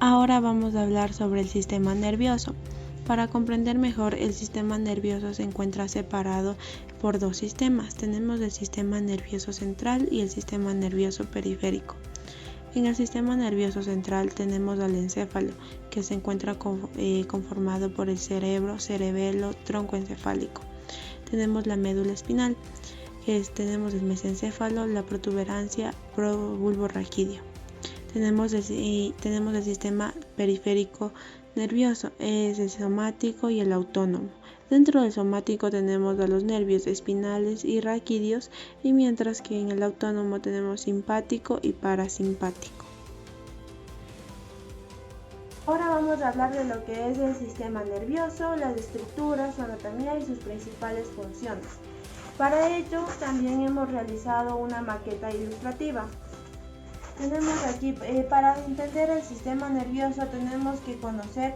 Ahora vamos a hablar sobre el sistema nervioso. Para comprender mejor, el sistema nervioso se encuentra separado por dos sistemas. Tenemos el sistema nervioso central y el sistema nervioso periférico. En el sistema nervioso central tenemos al encéfalo, que se encuentra conformado por el cerebro, cerebelo, tronco encefálico. Tenemos la médula espinal, tenemos el mesencéfalo, la protuberancia, bulbo raquídeo. Tenemos el sistema periférico nervioso, es el somático y el autónomo. Dentro del somático tenemos a los nervios espinales y raquídeos, y mientras que en el autónomo tenemos simpático y parasimpático. Ahora vamos a hablar de lo que es el sistema nervioso, las estructuras, su anatomía y sus principales funciones. Para ello también hemos realizado una maqueta ilustrativa. Tenemos aquí, para entender el sistema nervioso tenemos que conocer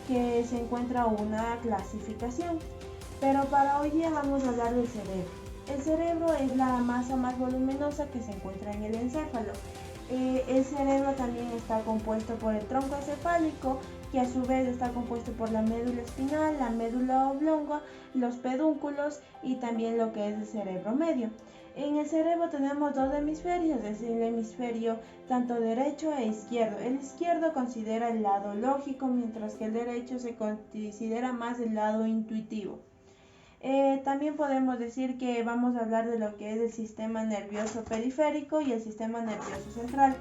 que se encuentra una clasificación, pero para hoy día vamos a hablar del cerebro. El cerebro es la masa más voluminosa que se encuentra en el encéfalo. El cerebro también está compuesto por el tronco encefálico, que a su vez está compuesto por la médula espinal, la médula oblongua, los pedúnculos y también lo que es el cerebro medio. En el cerebro tenemos dos hemisferios, es el hemisferio tanto derecho e izquierdo. El izquierdo considera el lado lógico, mientras que el derecho se considera más el lado intuitivo. También podemos decir que vamos a hablar de lo que es el sistema nervioso periférico y el sistema nervioso central.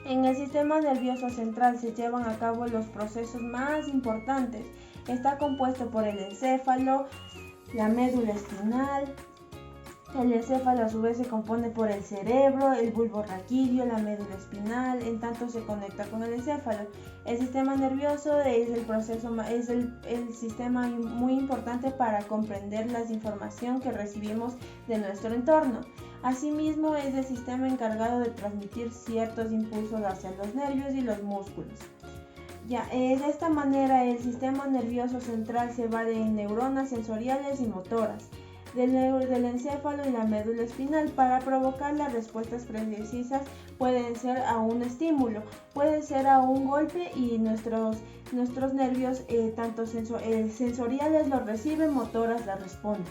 En el sistema nervioso central se llevan a cabo los procesos más importantes. Está compuesto por el encéfalo, la médula espinal. El encéfalo a su vez se compone por el cerebro, el bulbo raquídeo, la médula espinal, en tanto se conecta con el encéfalo. El sistema nervioso es el sistema muy importante para comprender la información que recibimos de nuestro entorno. Asimismo, es el sistema encargado de transmitir ciertos impulsos hacia los nervios y los músculos. De esta manera, el sistema nervioso central se basa en neuronas sensoriales y motoras del encéfalo y la médula espinal. Para provocar las respuestas precisas pueden ser a un estímulo, puede ser a un golpe, y nuestros nervios tanto sensoriales los reciben, motoras las responden.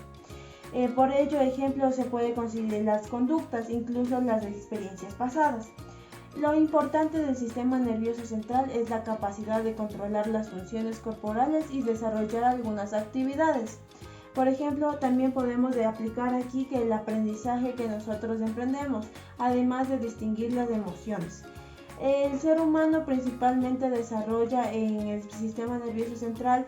Por ello, ejemplo, se puede considerar las conductas, incluso las experiencias pasadas. Lo importante del sistema nervioso central es la capacidad de controlar las funciones corporales y desarrollar algunas actividades. Por ejemplo, también podemos aplicar aquí que el aprendizaje que nosotros emprendemos, además de distinguir las emociones. El ser humano principalmente desarrolla en el sistema nervioso central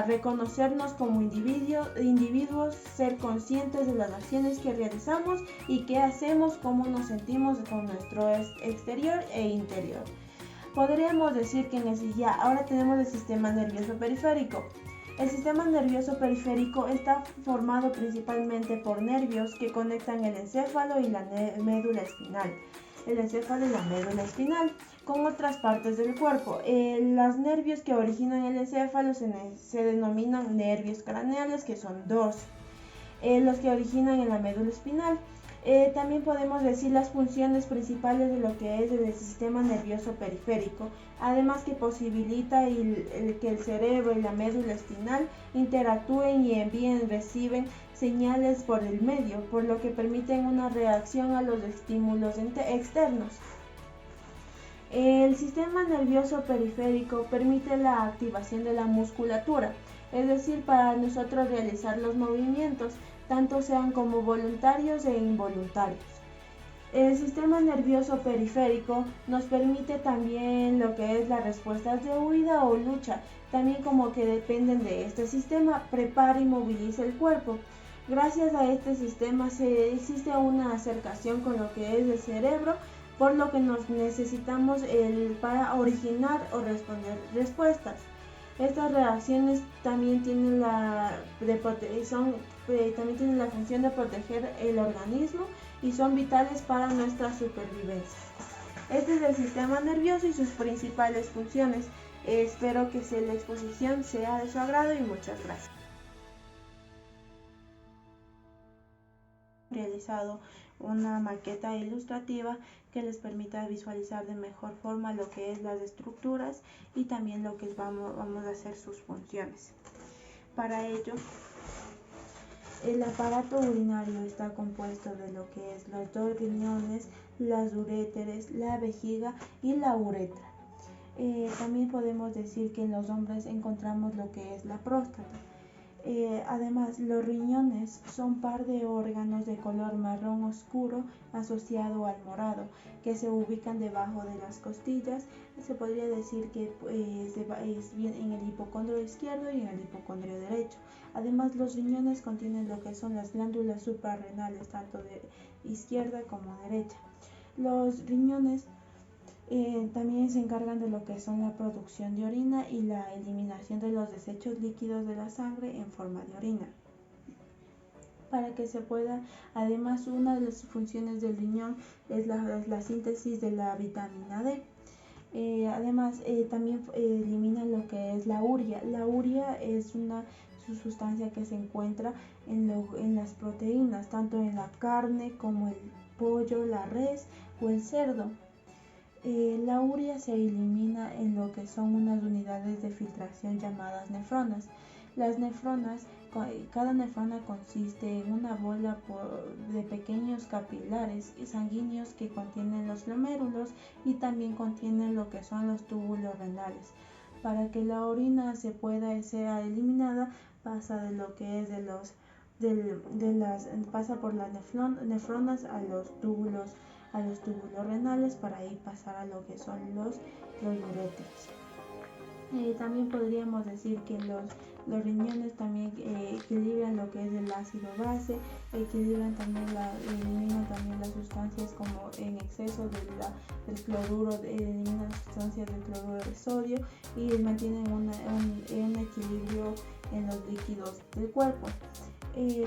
reconocernos como individuos, ser conscientes de las acciones que realizamos y qué hacemos, cómo nos sentimos con nuestro exterior e interior. Podríamos decir que ahora tenemos el sistema nervioso periférico. El sistema nervioso periférico está formado principalmente por nervios que conectan el encéfalo y la médula espinal. El encéfalo y la médula espinal con otras partes del cuerpo. Los nervios que originan el encéfalo se denominan nervios craneales, que son dos. Los que originan en la médula espinal. También podemos decir las funciones principales de lo que es el sistema nervioso periférico, además que posibilita que el cerebro y la médula espinal interactúen y reciben señales por el medio, por lo que permiten una reacción a los estímulos externos. El sistema nervioso periférico permite la activación de la musculatura, es decir, para nosotros realizar los movimientos, tanto sean como voluntarios e involuntarios. El sistema nervioso periférico nos permite también lo que es las respuestas de huida o lucha, también como que dependen de este sistema, prepara y moviliza el cuerpo. Gracias a este sistema existe una acercación con lo que es el cerebro, por lo que nos necesitamos para originar o responder respuestas. Estas reacciones también tienen la función de proteger el organismo y son vitales para nuestra supervivencia. Este es el sistema nervioso y sus principales funciones. Espero que la exposición sea de su agrado y muchas gracias. realizado una maqueta ilustrativa que les permita visualizar de mejor forma lo que es las estructuras y también lo que vamos a hacer sus funciones. Para ello, el aparato urinario está compuesto de lo que es los 2 riñones, las uréteres, la vejiga y la uretra. También podemos decir que en los hombres encontramos lo que es la próstata. Además, los riñones son par de órganos de color marrón oscuro asociado al morado, que se ubican debajo de las costillas. Se podría decir que es bien en el hipocondrio izquierdo y en el hipocondrio derecho. Además, los riñones contienen lo que son las glándulas suprarrenales, tanto de izquierda como derecha. Los riñones también se encargan de lo que son la producción de orina y la eliminación de los desechos líquidos de la sangre en forma de orina. Para que se pueda, además, una de las funciones del riñón es la síntesis de la vitamina D. Además, también elimina lo que es la urea. La urea es una sustancia que se encuentra en las proteínas, tanto en la carne como el pollo, la res o el cerdo. La urea se elimina en lo que son unas unidades de filtración llamadas nefronas. Las nefronas, cada nefrona consiste en una bola de pequeños capilares sanguíneos que contienen los glomérulos y también contienen lo que son los túbulos renales. Para que la orina sea eliminada, pasa de lo que es pasa por las nefronas a los túbulos renales para ahí pasar a lo que son los uréteres. También podríamos decir que los riñones también equilibran lo que es el ácido base, eliminan también las sustancias como en exceso del cloruro, eliminan las sustancias del cloruro de sodio y mantienen un equilibrio en los líquidos del cuerpo.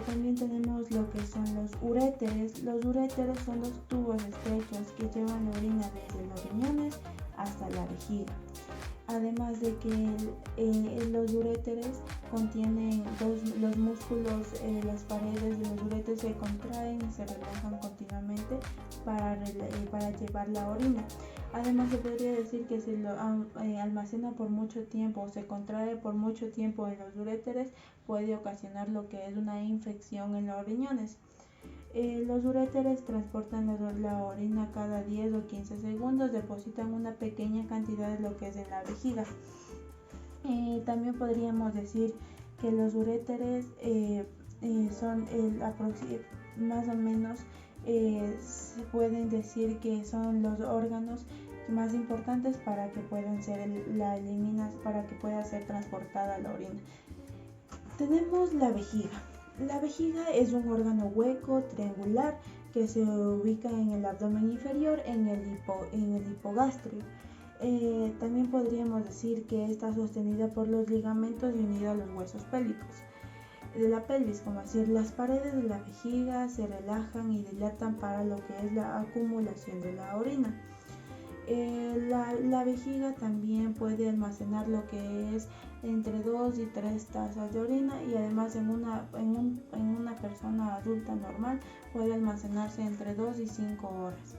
También tenemos lo que son los uréteres. Los uréteres son los tubos estrechos que llevan la orina desde los riñones hasta la vejiga. Además de que los uréteres contienen los músculos, las paredes de los uréteres se contraen y se relajan continuamente para llevar la orina. Además, se podría decir que se lo almacena por mucho tiempo o se contrae por mucho tiempo en los uréteres, puede ocasionar lo que es una infección en los riñones. Los uréteres transportan la orina cada 10 o 15 segundos, depositan una pequeña cantidad de lo que es en la vejiga. También podríamos decir que los uréteres son más o menos se pueden decir que son los órganos más importantes para que puedan para que pueda ser transportada la orina. Tenemos la vejiga. La vejiga es un órgano hueco, triangular, que se ubica en el abdomen inferior, en el hipogastrio. También podríamos decir que está sostenida por los ligamentos y unida a los huesos pélvicos de la pelvis, como decir, las paredes de la vejiga se relajan y dilatan para lo que es la acumulación de la orina. La vejiga también puede almacenar lo que es entre 2 y 3 tazas de orina y además en una persona adulta normal puede almacenarse entre 2 y 5 horas.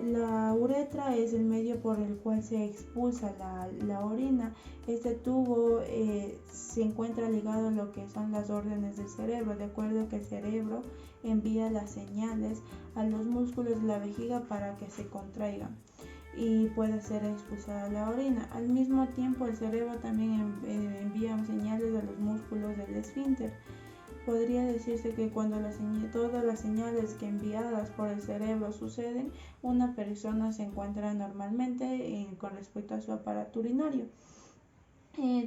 La uretra es el medio por el cual se expulsa la orina. Este tubo se encuentra ligado a lo que son las órdenes del cerebro, de acuerdo que el cerebro envía las señales a los músculos de la vejiga para que se contraigan y pueda ser expulsada la orina. Al mismo tiempo, el cerebro también envía señales a los músculos del esfínter. Podría decirse que cuando todas las señales que enviadas por el cerebro suceden, una persona se encuentra normalmente con respecto a su aparato urinario.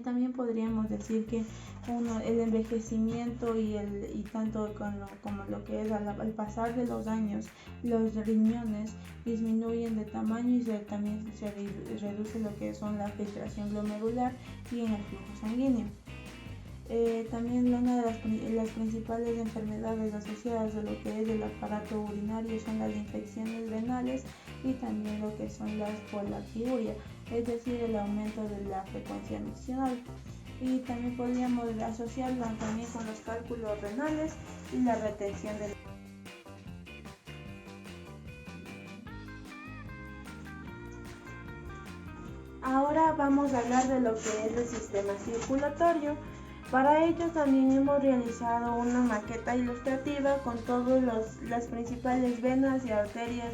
También podríamos decir que el envejecimiento y tanto como lo que es al pasar de los años, los riñones disminuyen de tamaño y también se reduce lo que son la filtración glomerular y en el flujo sanguíneo. También una de las principales enfermedades asociadas a lo que es el aparato urinario son las infecciones renales y también lo que son las polactiuria, es decir, el aumento de la frecuencia miccional. Y también podríamos asociarlo también con los cálculos renales y la retención de Ahora vamos a hablar de lo que es el sistema circulatorio. Para ello también hemos realizado una maqueta ilustrativa con todas las principales venas y arterias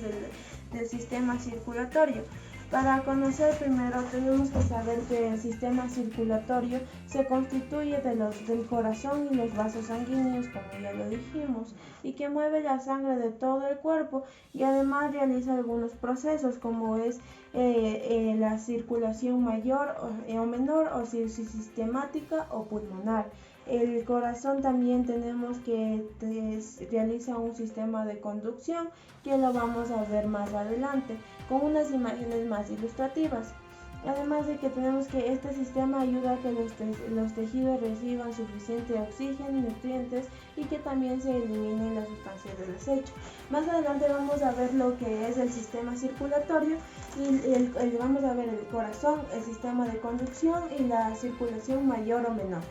del sistema circulatorio. Para conocer primero tenemos que saber que el sistema circulatorio se constituye del corazón y los vasos sanguíneos, como ya lo dijimos, y que mueve la sangre de todo el cuerpo y además realiza algunos procesos como es la circulación mayor o menor o sistemática o pulmonar. El corazón también tenemos que realiza un sistema de conducción que lo vamos a ver más adelante con unas imágenes más ilustrativas. Además de que tenemos que este sistema ayuda a que los tejidos reciban suficiente oxígeno y nutrientes y que también se eliminen las sustancias de desecho. Más adelante vamos a ver lo que es el sistema circulatorio y vamos a ver el corazón, el sistema de conducción y la circulación mayor o menor.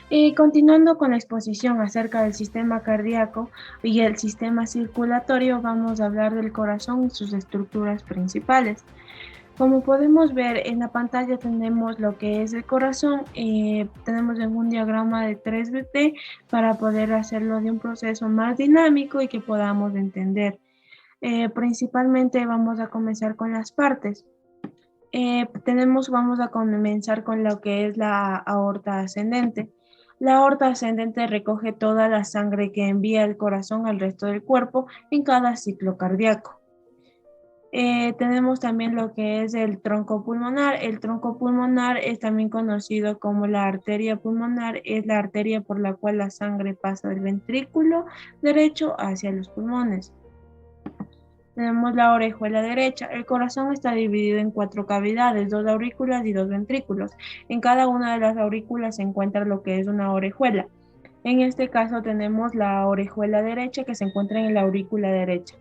Y continuando con la exposición acerca del sistema cardíaco y el sistema circulatorio, vamos a hablar del corazón y sus estructuras principales. Como podemos ver en la pantalla tenemos lo que es el corazón, tenemos en un diagrama de 3D para poder hacerlo de un proceso más dinámico y que podamos entender. Principalmente vamos a comenzar con las partes. Vamos a comenzar con lo que es la aorta ascendente. La aorta ascendente recoge toda la sangre que envía el corazón al resto del cuerpo en cada ciclo cardíaco. Tenemos también lo que es el tronco pulmonar. El tronco pulmonar es también conocido como la arteria pulmonar. Es la arteria por la cual la sangre pasa del ventrículo derecho hacia los pulmones. Tenemos la orejuela derecha. El corazón está dividido en 4 cavidades, 2 aurículas y 2 ventrículos. En cada una de las aurículas se encuentra lo que es una orejuela. En este caso tenemos la orejuela derecha que se encuentra en la aurícula derecha.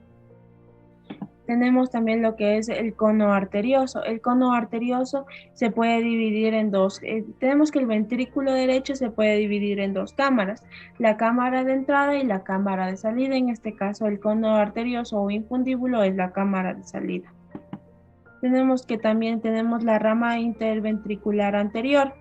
Tenemos también lo que es el cono arterioso. El cono arterioso se puede dividir en dos. Tenemos que el ventrículo derecho se puede dividir en 2 cámaras, la cámara de entrada y la cámara de salida. En este caso, el cono arterioso o infundíbulo es la cámara de salida. También tenemos la rama interventricular anterior.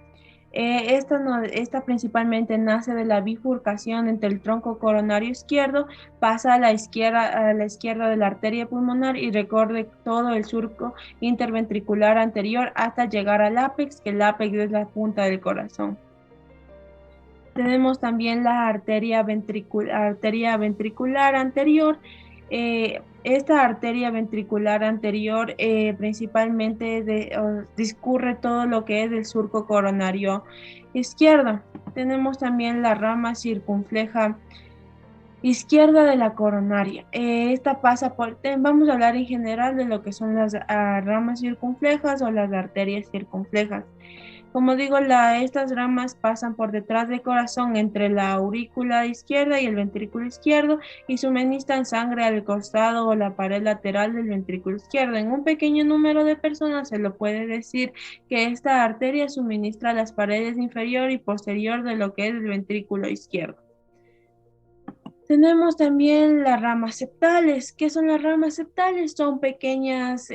Esta principalmente nace de la bifurcación entre el tronco coronario izquierdo, pasa a la izquierda de la arteria pulmonar y recorre todo el surco interventricular anterior hasta llegar al ápex, que el ápex es la punta del corazón. Tenemos también la arteria ventricular anterior. Esta arteria ventricular anterior principalmente discurre todo lo que es el surco coronario izquierdo. Tenemos también la rama circunfleja izquierda de la coronaria. Esta pasa vamos a hablar en general de lo que son las ramas circunflejas o las arterias circunflejas. Como digo, estas ramas pasan por detrás del corazón entre la aurícula izquierda y el ventrículo izquierdo y suministran sangre al costado o la pared lateral del ventrículo izquierdo. En un pequeño número de personas se lo puede decir que esta arteria suministra las paredes inferior y posterior de lo que es el ventrículo izquierdo. Tenemos también las ramas septales. ¿Qué son las ramas septales? Son pequeñas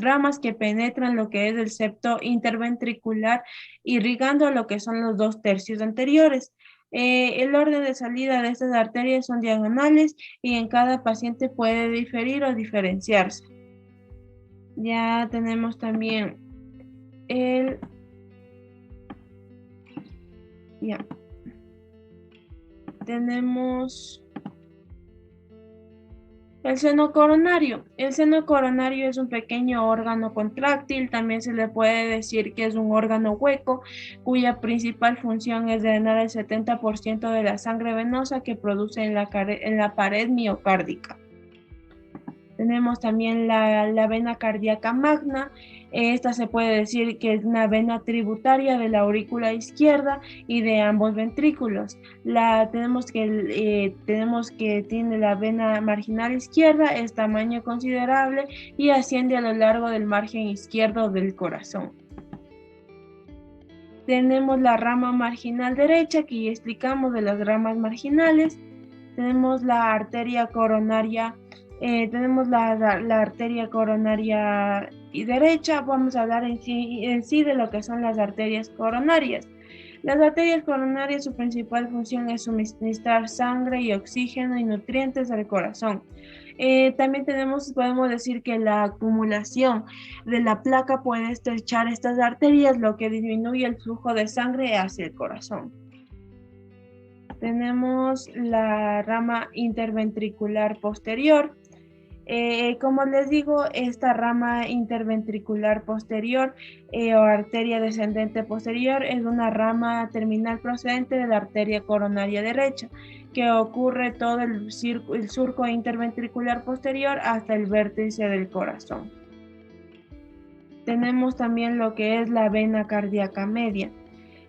ramas que penetran lo que es el septo interventricular, irrigando lo que son los 2 tercios anteriores. El orden de salida de estas arterias son diagonales y en cada paciente puede diferir o diferenciarse. Ya tenemos también tenemos el seno coronario. El seno coronario es un pequeño órgano contráctil, también se le puede decir que es un órgano hueco, cuya principal función es drenar el 70% de la sangre venosa que produce en la pared miocárdica. Tenemos también la vena cardíaca magna. Esta se puede decir que es una vena tributaria de la aurícula izquierda y de ambos ventrículos. Tenemos que tiene la vena marginal izquierda, es tamaño considerable y asciende a lo largo del margen izquierdo del corazón. Tenemos la rama marginal derecha, que ya explicamos de las ramas marginales. Tenemos la arteria coronaria Tenemos la arteria coronaria y derecha. Vamos a hablar en sí de lo que son las arterias coronarias. Las arterias coronarias, su principal función es suministrar sangre y oxígeno y nutrientes al corazón. También podemos decir que la acumulación de la placa puede estrechar estas arterias, lo que disminuye el flujo de sangre hacia el corazón. Tenemos la rama interventricular posterior. Como les digo, esta rama interventricular posterior o arteria descendente posterior es una rama terminal procedente de la arteria coronaria derecha, que ocurre todo el surco interventricular posterior hasta el vértice del corazón. Tenemos también lo que es la vena cardíaca media.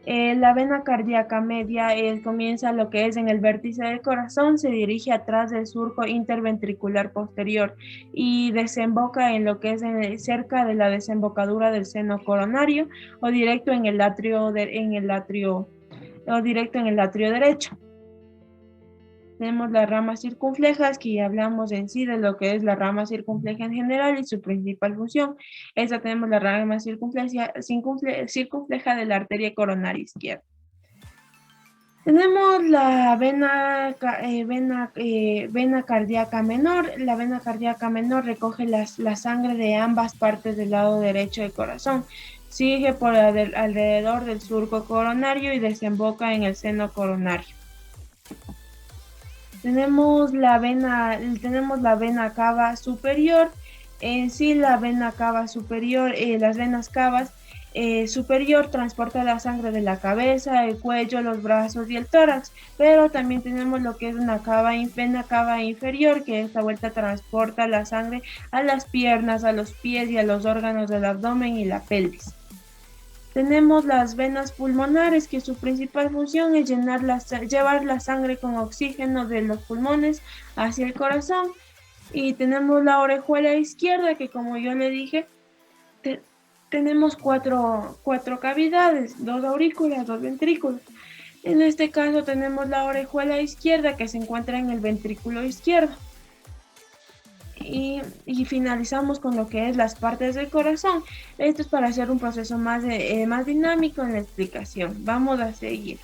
La vena cardíaca media comienza lo que es en el vértice del corazón, se dirige atrás del surco interventricular posterior y desemboca en lo que es cerca de la desembocadura del seno coronario o directo en el atrio derecho. Tenemos las ramas circunflejas, que ya hablamos en sí de lo que es la rama circunfleja en general y su principal función. Esta tenemos la rama circunfleja de la arteria coronaria izquierda. Tenemos la vena cardíaca menor. La vena cardíaca menor recoge la sangre de ambas partes del lado derecho del corazón. Sigue por alrededor del surco coronario y desemboca en el seno coronario. Tenemos la vena cava superior. En sí, la vena cava superior, las venas cavas superior transporta la sangre de la cabeza, el cuello, los brazos y el tórax, pero también tenemos lo que es una vena cava inferior, que esta vuelta transporta la sangre a las piernas, a los pies y a los órganos del abdomen y la pelvis. Tenemos las venas pulmonares, que su principal función es llevar la sangre con oxígeno de los pulmones hacia el corazón. Y tenemos la orejuela izquierda, que como yo le dije, tenemos cuatro cavidades, 2 aurículas, 2 ventrículos. En este caso tenemos la orejuela izquierda, que se encuentra en el ventrículo izquierdo. Y finalizamos con lo que es las partes del corazón. Esto es para hacer un proceso más dinámico en la explicación. Vamos a seguir.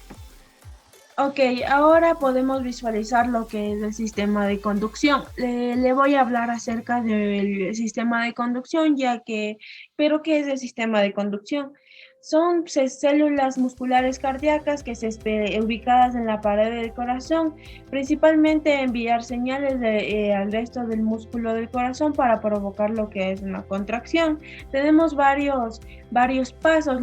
Ok, ahora podemos visualizar lo que es el sistema de conducción. Le voy a hablar acerca del sistema de conducción, pero ¿qué es el sistema de conducción? Son células musculares cardíacas que ubicadas en la pared del corazón, principalmente enviar señales al resto del músculo del corazón para provocar lo que es una contracción. Tenemos varios pasos,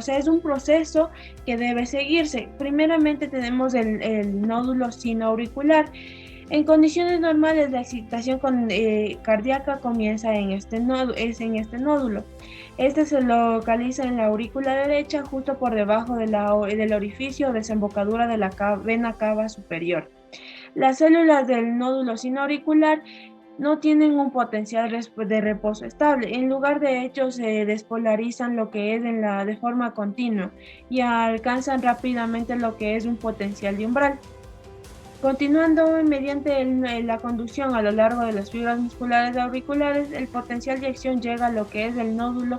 es un proceso que debe seguirse. Primeramente tenemos el nódulo sinoauricular. En condiciones normales, la excitación cardíaca comienza en este nódulo. Este se localiza en la aurícula derecha, justo por debajo del orificio o desembocadura de la vena cava superior. Las células del nódulo sinoauricular no tienen un potencial de reposo estable. En lugar de ello, se despolarizan lo que es de forma continua y alcanzan rápidamente lo que es un potencial de umbral. Continuando mediante la conducción a lo largo de las fibras musculares auriculares, el potencial de acción llega a lo que es el nódulo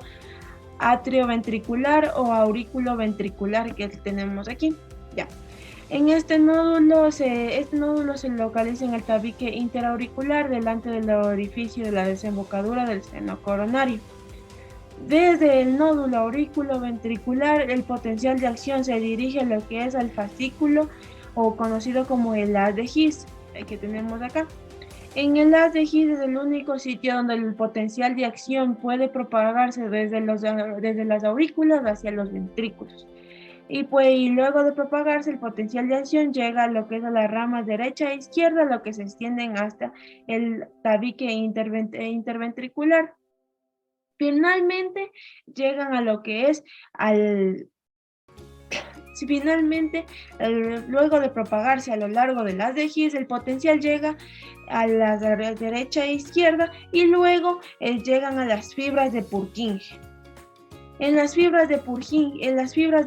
atrioventricular o aurículo ventricular que tenemos aquí. Ya. En este nódulo se localiza en el tabique interauricular delante del orificio de la desembocadura del seno coronario. Desde el nódulo aurículo ventricular, el potencial de acción se dirige a lo que es el fascículo, o conocido como el haz de His, que tenemos acá. En el haz de His es el único sitio donde el potencial de acción puede propagarse desde las aurículas hacia los ventrículos. Y luego de propagarse, el potencial de acción llega a lo que es a las ramas derecha e izquierda, lo que se extienden hasta el tabique interventricular. Finalmente, llegan a lo que es luego de propagarse a lo largo del haz de His, el potencial llega a la derecha e izquierda y luego llegan a las fibras de Purkinje. En las fibras de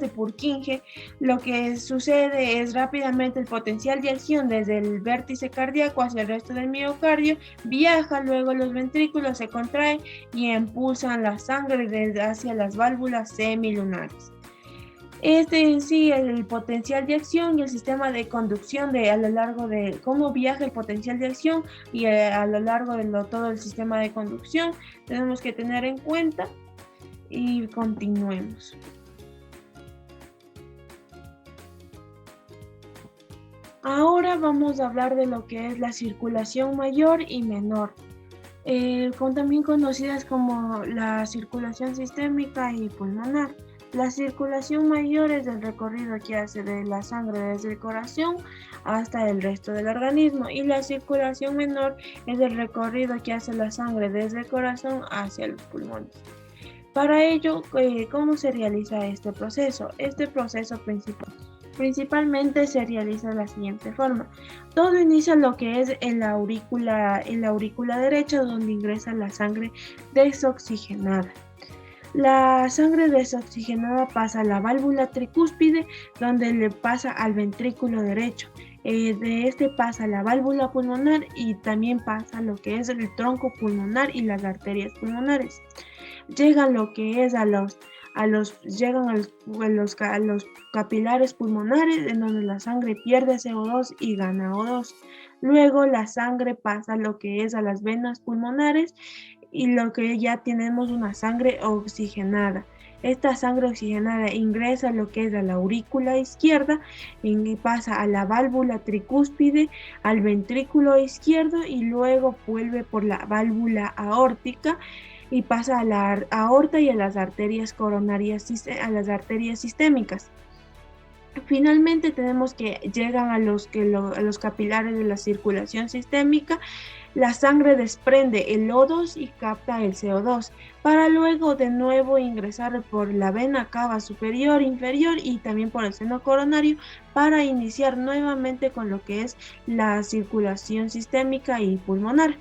Purkinje, lo que sucede es rápidamente el potencial de acción desde el vértice cardíaco hacia el resto del miocardio, viaja, luego los ventrículos se contraen y impulsan la sangre hacia las válvulas semilunares. Este en sí es el potencial de acción y el sistema de conducción a lo largo de cómo viaja el potencial de acción y a lo largo de todo el sistema de conducción tenemos que tener en cuenta. Y continuemos. Ahora vamos a hablar de lo que es la circulación mayor y menor, también conocidas como la circulación sistémica y pulmonar. La circulación mayor es el recorrido que hace de la sangre desde el corazón hasta el resto del organismo y la circulación menor es el recorrido que hace la sangre desde el corazón hacia los pulmones. Para ello, ¿cómo se realiza este proceso? Este proceso principalmente se realiza de la siguiente forma. Todo inicia lo que es en la aurícula derecha, donde ingresa la sangre desoxigenada. La sangre desoxigenada pasa a la válvula tricúspide, donde le pasa al ventrículo derecho. De este pasa la válvula pulmonar y también pasa lo que es el tronco pulmonar y las arterias pulmonares. Llegan lo que es a los capilares pulmonares, en donde la sangre pierde CO2 y gana O2. Luego la sangre pasa lo que es a las venas pulmonares y lo que ya tenemos una sangre oxigenada. Esta sangre oxigenada ingresa lo que es a la aurícula izquierda y pasa a la válvula tricúspide, al ventrículo izquierdo y luego vuelve por la válvula aórtica y pasa a la aorta y a las arterias coronarias, a las arterias sistémicas. Finalmente tenemos que llegan a los capilares de la circulación sistémica. La sangre desprende el O2 y capta el CO2 para luego de nuevo ingresar por la vena cava superior, inferior y también por el seno coronario para iniciar nuevamente con lo que es la circulación sistémica y pulmonar.